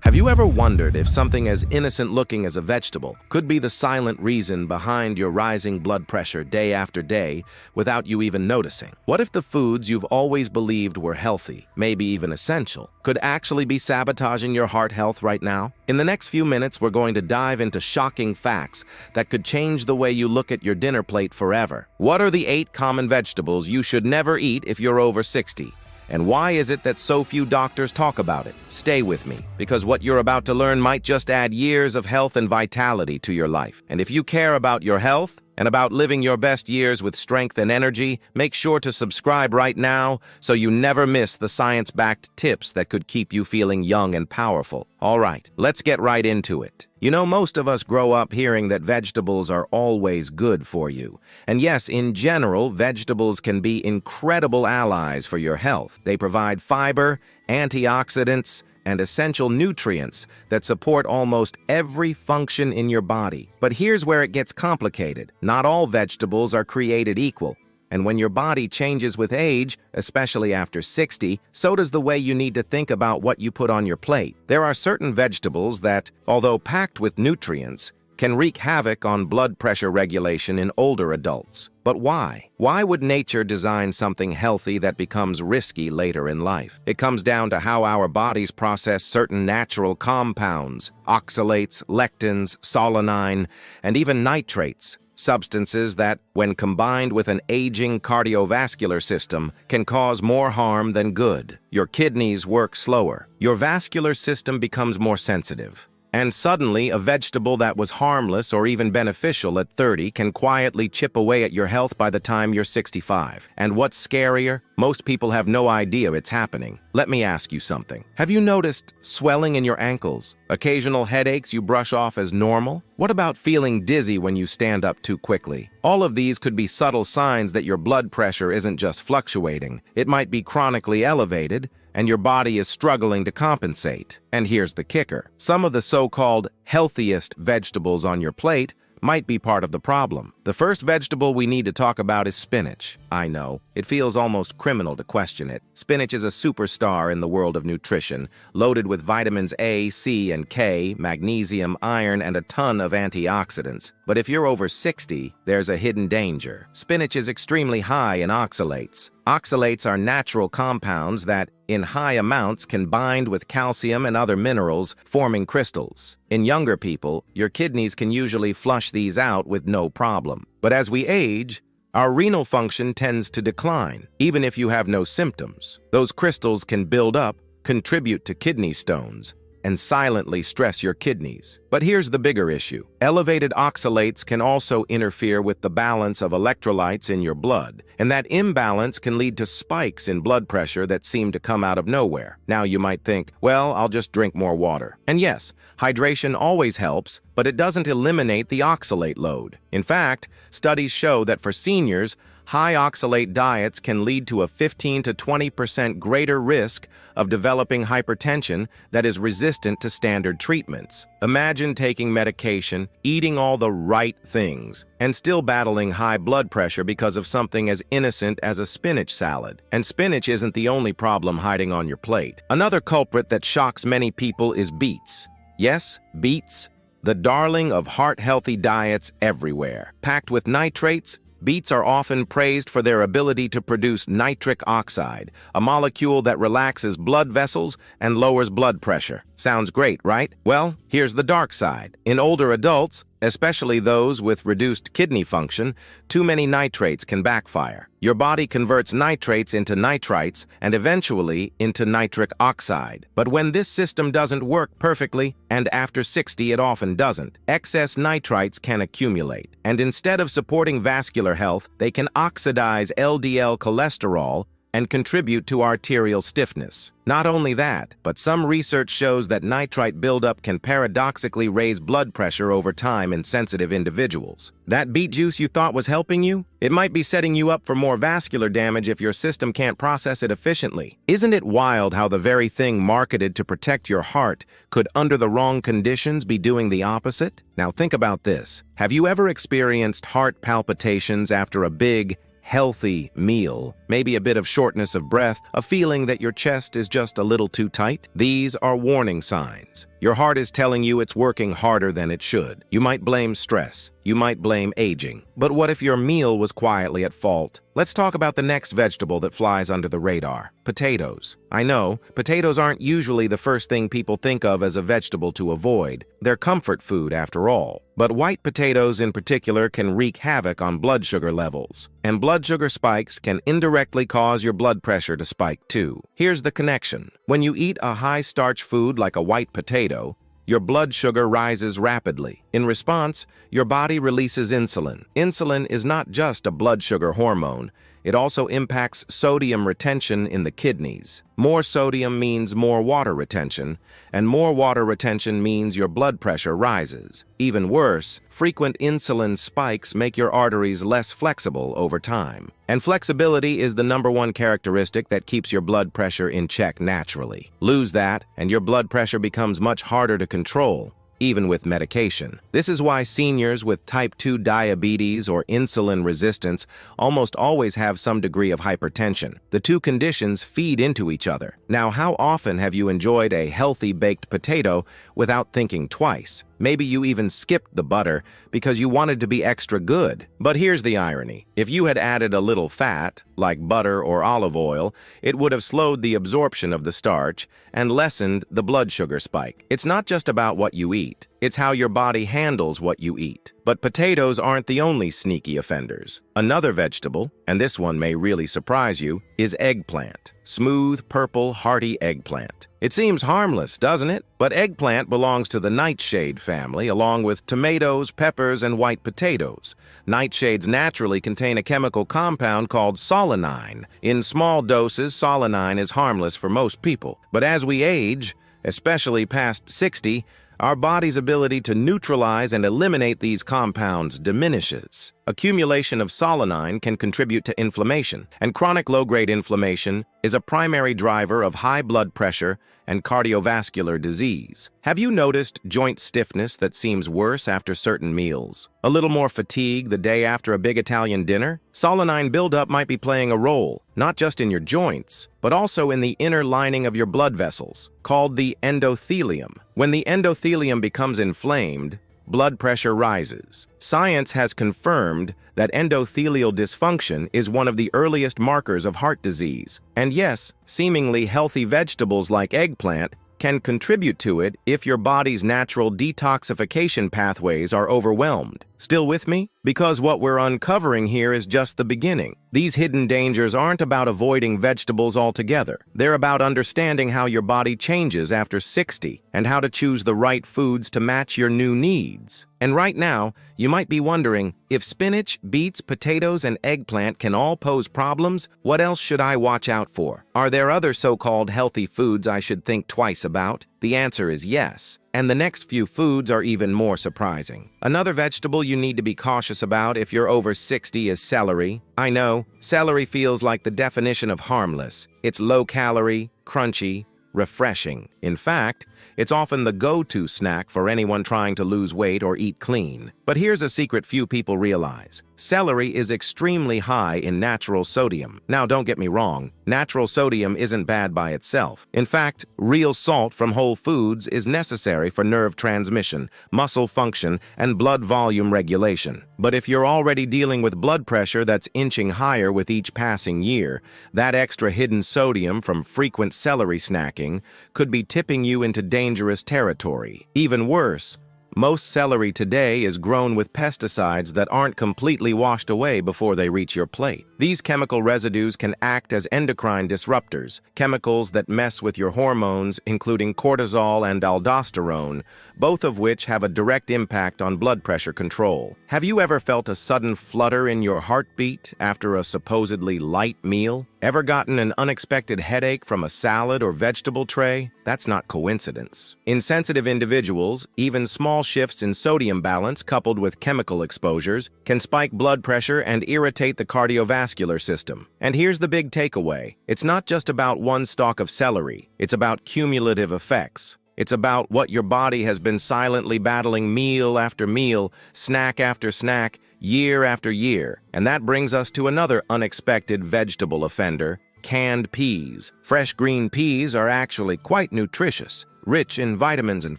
Have you ever wondered if something as innocent looking as a vegetable could be the silent reason behind your rising blood pressure day after day without you even noticing? What if the foods you've always believed were healthy, maybe even essential, could actually be sabotaging your heart health right now? In the next few minutes, we're going to dive into shocking facts that could change the way you look at your dinner plate forever. What are the 8 common vegetables you should never eat if you're over 60? And why is it that so few doctors talk about it? Stay with me, because what you're about to learn might just add years of health and vitality to your life. And if you care about your health and about living your best years with strength and energy, make sure to subscribe right now so you never miss the science-backed tips that could keep you feeling young and powerful. All right, let's get right into it. You know, most of us grow up hearing that vegetables are always good for you. And yes, in general, vegetables can be incredible allies for your health. They provide fiber, antioxidants, and essential nutrients that support almost every function in your body. But here's where it gets complicated. Not all vegetables are created equal. And when your body changes with age, especially after 60, so does the way you need to think about what you put on your plate. There are certain vegetables that, although packed with nutrients, can wreak havoc on blood pressure regulation in older adults. But why? Why would nature design something healthy that becomes risky later in life? It comes down to how our bodies process certain natural compounds, oxalates, lectins, solanine, and even nitrates. Substances that, when combined with an aging cardiovascular system, can cause more harm than good. Your kidneys work slower. Your vascular system becomes more sensitive. And suddenly, a vegetable that was harmless or even beneficial at 30 can quietly chip away at your health by the time you're 65. And what's scarier? Most people have no idea it's happening. Let me ask you something. Have you noticed swelling in your ankles? Occasional headaches you brush off as normal? What about feeling dizzy when you stand up too quickly? All of these could be subtle signs that your blood pressure isn't just fluctuating. It might be chronically elevated, and your body is struggling to compensate. And here's the kicker. Some of the so-called healthiest vegetables on your plate might be part of the problem. The first vegetable we need to talk about is spinach. I know, it feels almost criminal to question it. Spinach is a superstar in the world of nutrition, loaded with vitamins A, C, and K, magnesium, iron, and a ton of antioxidants. But if you're over 60, there's a hidden danger. Spinach is extremely high in oxalates. Oxalates are natural compounds that, in high amounts, can bind with calcium and other minerals, forming crystals. In younger people, your kidneys can usually flush these out with no problem. But as we age, our renal function tends to decline, even if you have no symptoms. Those crystals can build up, contribute to kidney stones, and silently stress your kidneys. But here's the bigger issue. Elevated oxalates can also interfere with the balance of electrolytes in your blood, and that imbalance can lead to spikes in blood pressure that seem to come out of nowhere. Now you might think, well, I'll just drink more water. And yes, hydration always helps, but it doesn't eliminate the oxalate load. In fact, studies show that for seniors, high oxalate diets can lead to a 15 to 20% greater risk of developing hypertension that is resistant to standard treatments. Imagine taking medication, eating all the right things, and still battling high blood pressure because of something as innocent as a spinach salad. And spinach isn't the only problem hiding on your plate. Another culprit that shocks many people is beets. Yes, beets, the darling of heart-healthy diets everywhere. Packed with nitrates, beets are often praised for their ability to produce nitric oxide, a molecule that relaxes blood vessels and lowers blood pressure. Sounds great, right? Well, here's the dark side. In older adults, especially those with reduced kidney function, too many nitrates can backfire. Your body converts nitrates into nitrites and eventually into nitric oxide. But when this system doesn't work perfectly, and after 60 it often doesn't, excess nitrites can accumulate. And instead of supporting vascular health, they can oxidize LDL cholesterol and contribute to arterial stiffness. Not only that, but some research shows that nitrite buildup can paradoxically raise blood pressure over time in sensitive individuals. That beet juice you thought was helping you? It might be setting you up for more vascular damage if your system can't process it efficiently. Isn't it wild how the very thing marketed to protect your heart could, under the wrong conditions, be doing the opposite? Now think about this. Have you ever experienced heart palpitations after a big, healthy meal, maybe a bit of shortness of breath, a feeling that your chest is just a little too tight? These are warning signs. Your heart is telling you it's working harder than it should. You might blame stress. You might blame aging. But what if your meal was quietly at fault? Let's talk about the next vegetable that flies under the radar: potatoes. I know, potatoes aren't usually the first thing people think of as a vegetable to avoid. They're comfort food after all. But white potatoes in particular can wreak havoc on blood sugar levels. And blood sugar spikes can indirectly cause your blood pressure to spike too. Here's the connection. When you eat a high-starch food like a white potato, your blood sugar rises rapidly. In response, your body releases insulin. Insulin is not just a blood sugar hormone. It also impacts sodium retention in the kidneys. More sodium means more water retention, and more water retention means your blood pressure rises. Even worse, frequent insulin spikes make your arteries less flexible over time. And flexibility is the #1 characteristic that keeps your blood pressure in check naturally. Lose that, and your blood pressure becomes much harder to control, even with medication. This is why seniors with type 2 diabetes or insulin resistance almost always have some degree of hypertension. The two conditions feed into each other. Now, how often have you enjoyed a healthy baked potato without thinking twice? Maybe you even skipped the butter because you wanted to be extra good. But here's the irony. If you had added a little fat, like butter or olive oil, it would have slowed the absorption of the starch and lessened the blood sugar spike. It's not just about what you eat. It's how your body handles what you eat. But potatoes aren't the only sneaky offenders. Another vegetable, and this one may really surprise you, is eggplant. Smooth, purple, hearty eggplant. It seems harmless, doesn't it? But eggplant belongs to the nightshade family, along with tomatoes, peppers, and white potatoes. Nightshades naturally contain a chemical compound called solanine. In small doses, solanine is harmless for most people. But as we age, especially past 60, our body's ability to neutralize and eliminate these compounds diminishes. Accumulation of solanine can contribute to inflammation, and chronic low-grade inflammation is a primary driver of high blood pressure and cardiovascular disease. Have you noticed joint stiffness that seems worse after certain meals? A little more fatigue the day after a big Italian dinner? Solanine buildup might be playing a role, not just in your joints, but also in the inner lining of your blood vessels, called the endothelium. When the endothelium becomes inflamed, blood pressure rises. Science has confirmed that endothelial dysfunction is one of the earliest markers of heart disease. And yes, seemingly healthy vegetables like eggplant can contribute to it if your body's natural detoxification pathways are overwhelmed. Still with me? Because what we're uncovering here is just the beginning. These hidden dangers aren't about avoiding vegetables altogether. They're about understanding how your body changes after 60 and how to choose the right foods to match your new needs. And right now, you might be wondering, if spinach, beets, potatoes, and eggplant can all pose problems, what else should I watch out for? Are there other so-called healthy foods I should think twice about? The answer is yes. And the next few foods are even more surprising. Another vegetable you need to be cautious about if you're over 60 is celery. I know, celery feels like the definition of harmless. It's low-calorie, crunchy, refreshing. In fact, it's often the go-to snack for anyone trying to lose weight or eat clean. But here's a secret few people realize. Celery is extremely high in natural sodium. Now, don't get me wrong, natural sodium isn't bad by itself. In fact, real salt from whole foods is necessary for nerve transmission, muscle function, and blood volume regulation. But if you're already dealing with blood pressure that's inching higher with each passing year, that extra hidden sodium from frequent celery snacking could be tipping you into dangerous territory. Even worse, most celery today is grown with pesticides that aren't completely washed away before they reach your plate. These chemical residues can act as endocrine disruptors, chemicals that mess with your hormones, including cortisol and aldosterone, both of which have a direct impact on blood pressure control. Have you ever felt a sudden flutter in your heartbeat after a supposedly light meal? Ever gotten an unexpected headache from a salad or vegetable tray? That's not coincidence. In sensitive individuals, even small shifts in sodium balance coupled with chemical exposures can spike blood pressure and irritate the cardiovascular system. And here's the big takeaway. It's not just about one stalk of celery. It's about cumulative effects. It's about what your body has been silently battling meal after meal, snack after snack, year after year. And that brings us to another unexpected vegetable offender: canned peas. Fresh green peas are actually quite nutritious, rich in vitamins and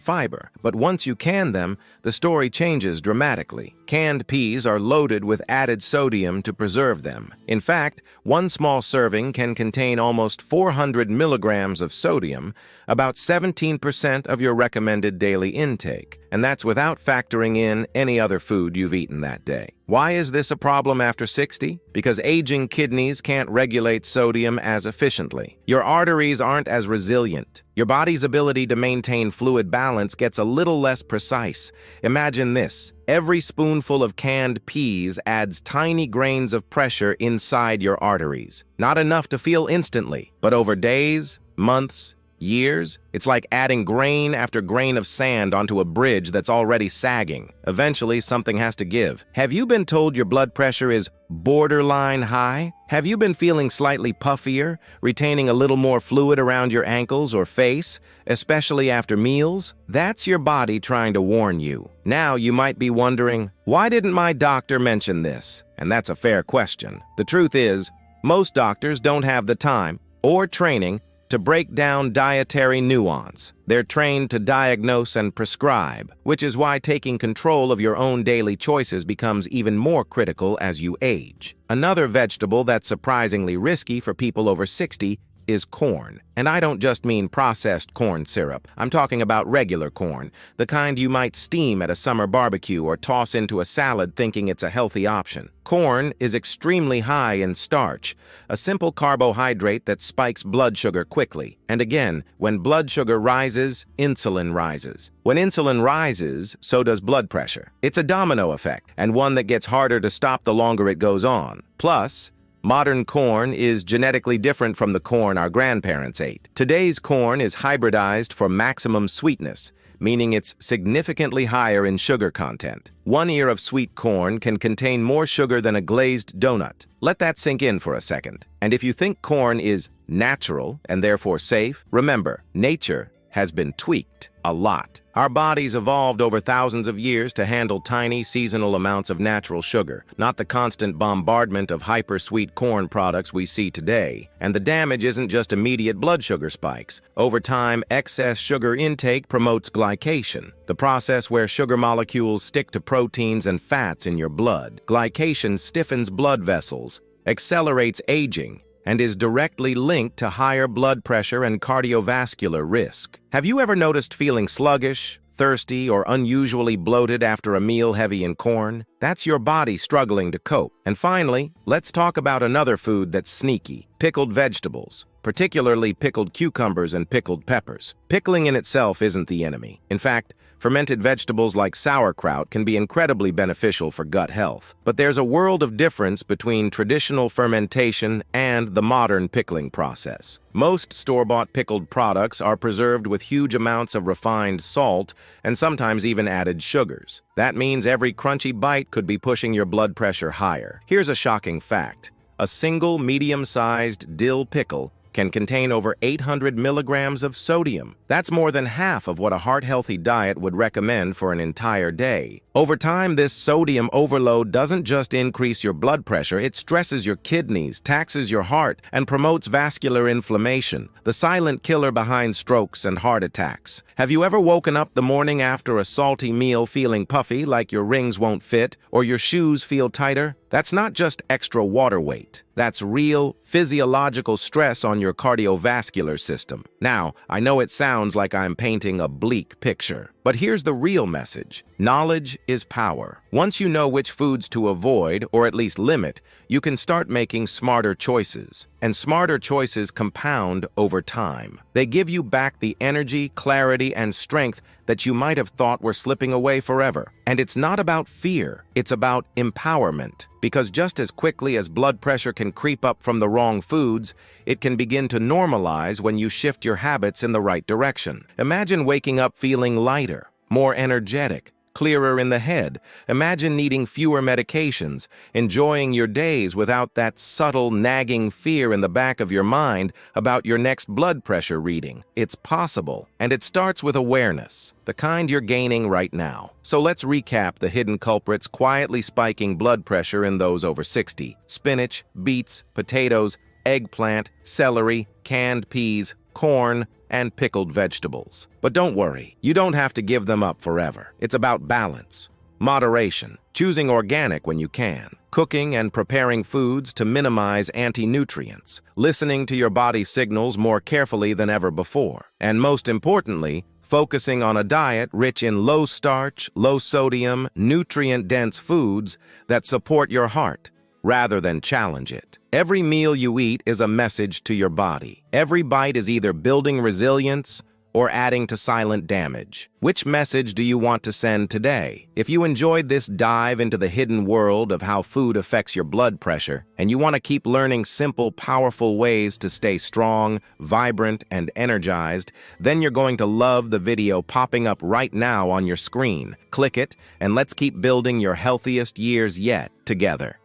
fiber. But once you can them, the story changes dramatically. Canned peas are loaded with added sodium to preserve them. In fact, one small serving can contain almost 400 milligrams of sodium, about 17% of your recommended daily intake, and that's without factoring in any other food you've eaten that day. Why is this a problem after 60? Because aging kidneys can't regulate sodium as efficiently. Your arteries aren't as resilient. Your body's ability to maintain fluid balance gets a little less precise. Imagine this. Every spoonful of canned peas adds tiny grains of pressure inside your arteries. Not enough to feel instantly, but over days, months, years, it's like adding grain after grain of sand onto a bridge that's already sagging. Eventually, something has to give. Have you been told your blood pressure is borderline high? Have you been feeling slightly puffier, retaining a little more fluid around your ankles or face, especially after meals? That's your body trying to warn you. Now you might be wondering, why didn't my doctor mention this? And that's a fair question. The truth is, most doctors don't have the time or training to break down dietary nuance. They're trained to diagnose and prescribe, which is why taking control of your own daily choices becomes even more critical as you age. Another vegetable that's surprisingly risky for people over 60 is corn. And I don't just mean processed corn syrup. I'm talking about regular corn, the kind you might steam at a summer barbecue or toss into a salad thinking it's a healthy option. Corn is extremely high in starch, a simple carbohydrate that spikes blood sugar quickly. And again, when blood sugar rises, insulin rises. When insulin rises, so does blood pressure. It's a domino effect, and one that gets harder to stop the longer it goes on. Plus, modern corn is genetically different from the corn our grandparents ate. Today's corn is hybridized for maximum sweetness, meaning it's significantly higher in sugar content. 1 ear of sweet corn can contain more sugar than a glazed donut. Let that sink in for a second. And if you think corn is natural and therefore safe, remember, nature has been tweaked a lot. Our bodies evolved over thousands of years to handle tiny seasonal amounts of natural sugar, not the constant bombardment of hyper-sweet corn products we see today. And the damage isn't just immediate blood sugar spikes. Over time, excess sugar intake promotes glycation, the process where sugar molecules stick to proteins and fats in your blood. Glycation stiffens blood vessels, accelerates aging, and is directly linked to higher blood pressure and cardiovascular risk. Have you ever noticed feeling sluggish, thirsty, or unusually bloated after a meal heavy in corn? That's your body struggling to cope. And finally, let's talk about another food that's sneaky: pickled vegetables, particularly pickled cucumbers and pickled peppers. Pickling in itself isn't the enemy. In fact, fermented vegetables like sauerkraut can be incredibly beneficial for gut health. But there's a world of difference between traditional fermentation and the modern pickling process. Most store-bought pickled products are preserved with huge amounts of refined salt and sometimes even added sugars. That means every crunchy bite could be pushing your blood pressure higher. Here's a shocking fact. A single medium-sized dill pickle can contain over 800 milligrams of sodium. That's more than half of what a heart-healthy diet would recommend for an entire day. Over time, this sodium overload doesn't just increase your blood pressure, it stresses your kidneys, taxes your heart, and promotes vascular inflammation, the silent killer behind strokes and heart attacks. Have you ever woken up the morning after a salty meal feeling puffy, like your rings won't fit, or your shoes feel tighter? That's not just extra water weight. That's real physiological stress on your cardiovascular system. Now, I know it sounds like I'm painting a bleak picture, but here's the real message. Knowledge is power. Once you know which foods to avoid, or at least limit, you can start making smarter choices. And smarter choices compound over time. They give you back the energy, clarity, and strength that you might have thought were slipping away forever. And it's not about fear, it's about empowerment. Because just as quickly as blood pressure can creep up from the wrong foods, it can begin to normalize when you shift your habits in the right direction. Imagine waking up feeling lighter, more energetic, clearer in the head. Imagine needing fewer medications, enjoying your days without that subtle, nagging fear in the back of your mind about your next blood pressure reading. It's possible, and it starts with awareness, the kind you're gaining right now. So let's recap the hidden culprits quietly spiking blood pressure in those over 60. Spinach, beets, potatoes, eggplant, celery, canned peas, corn, and pickled vegetables. But don't worry, you don't have to give them up forever. It's about balance, moderation, choosing organic when you can, cooking and preparing foods to minimize anti-nutrients, listening to your body's signals more carefully than ever before, and most importantly, focusing on a diet rich in low-starch, low-sodium, nutrient-dense foods that support your heart rather than challenge it. Every meal you eat is a message to your body. Every bite is either building resilience or adding to silent damage. Which message do you want to send today? If you enjoyed this dive into the hidden world of how food affects your blood pressure, and you want to keep learning simple, powerful ways to stay strong, vibrant, and energized, then you're going to love the video popping up right now on your screen. Click it, and let's keep building your healthiest years yet together.